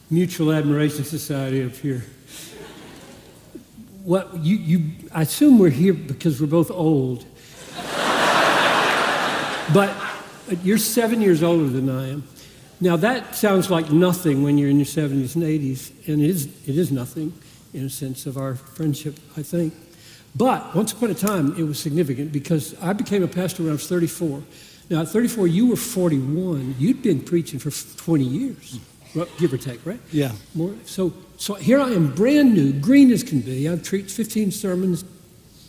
Mutual Admiration Society up here. What I assume we're here because we're both old. But you're 7 years older than I am. Now that sounds like nothing when you're in your 70s and 80s, and it is nothing in a sense of our friendship, I think. But once upon a time, it was significant because I became a pastor when I was 34. Now at 34, you were 41. You'd been preaching for 20 years, give or take, right? Yeah. More. So here I am, brand new, green as can be. I've preached 15 sermons,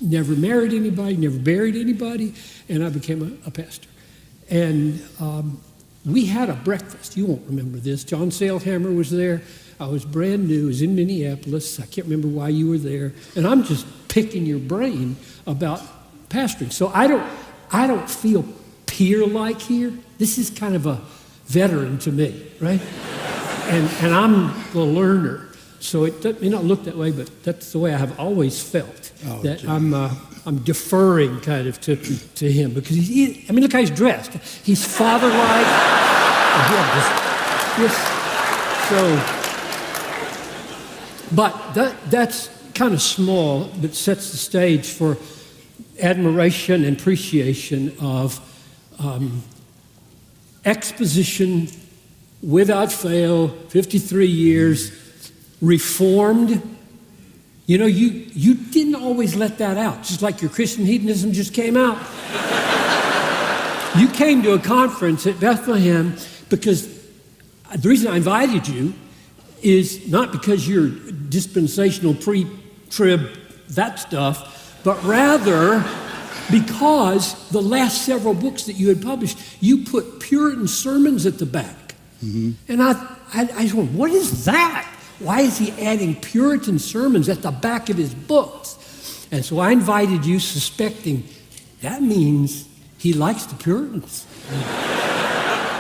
never married anybody, never buried anybody, and I became a pastor. And we had a breakfast. You won't remember this. John Sailhammer was there. I was brand new. It was in Minneapolis. I can't remember why you were there. And I'm just picking your brain about pastoring. So I don't feel peer-like here. This is kind of a veteran to me, right? and I'm the learner. So it may not look that way, but that's the way I have always felt. Oh, that Jim. I'm deferring kind of to him because look how he's dressed. He's father-like. But that's kind of small, but sets the stage for admiration and appreciation of exposition without fail, 53 years, reformed. You know, you didn't always let that out, just like your Christian hedonism just came out. You came to a conference at Bethlehem because the reason I invited you is not because you're dispensational, pre-trib, that stuff, but rather because the last several books that you had published, you put Puritan sermons at the back. Mm-hmm. And I just went, what is that? Why is he adding Puritan sermons at the back of his books? And so I invited you suspecting that means he likes the Puritans.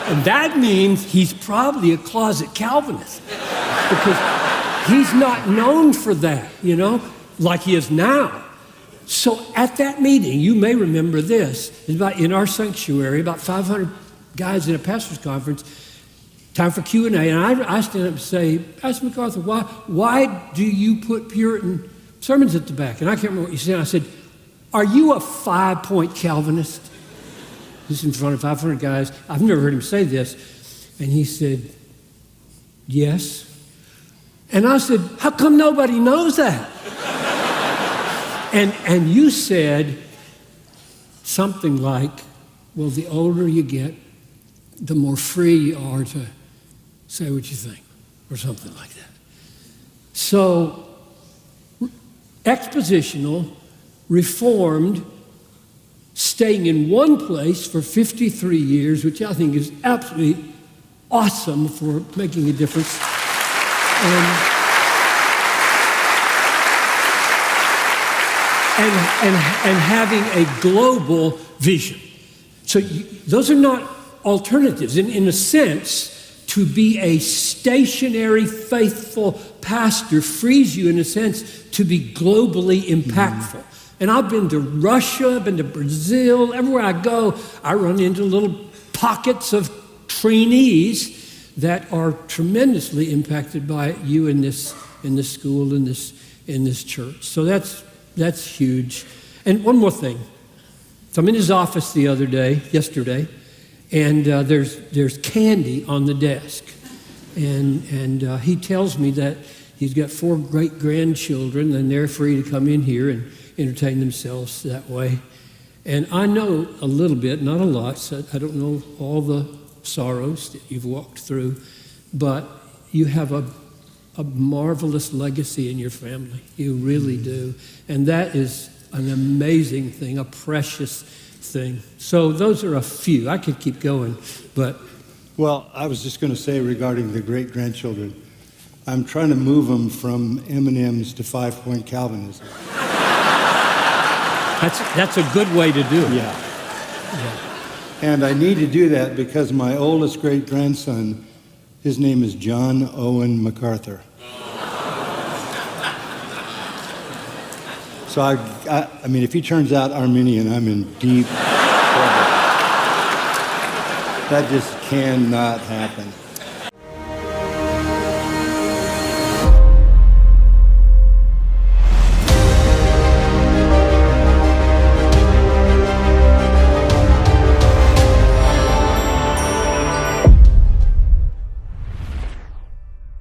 And that means he's probably a closet Calvinist because he's not known for that, like he is now. So at that meeting, you may remember this, in our sanctuary, about 500 guys in a pastor's conference, time for Q&A, and I stand up and say, Pastor MacArthur, why do you put Puritan sermons at the back? And I can't remember what you said. I said, are you a 5-point Calvinist? This is in front of 500 guys. I've never heard him say this. And he said, yes. And I said, how come nobody knows that? And you said something like, well, the older you get, the more free you are to say what you think, or something like that. So, expositional, reformed, staying in one place for 53 years, which I think is absolutely awesome for making a difference. And having a global vision. So those are not alternatives. In a sense, to be a stationary, faithful pastor frees you, in a sense, to be globally impactful. And I've been to Russia, I've been to Brazil. Everywhere I go, I run into little pockets of trainees that are tremendously impacted by you in this school, in this church. So that's huge. And one more thing. So I'm in his office yesterday, and there's candy on the desk. And he tells me that he's got 4 great-grandchildren, and they're free to come in here and entertain themselves that way. And I know a little bit, not a lot, so I don't know all the sorrows that you've walked through, but you have a marvelous legacy in your family. You really do. And that is an amazing thing, a precious thing. So those are a few. I could keep going, but... Well, I was just going to say regarding the great-grandchildren, I'm trying to move them from M&Ms to 5-point Calvinism. That's a good way to do it. Yeah. And I need to do that because my oldest great-grandson, his name is John Owen MacArthur. So I mean, if he turns out Arminian, I'm in deep trouble. That just cannot happen.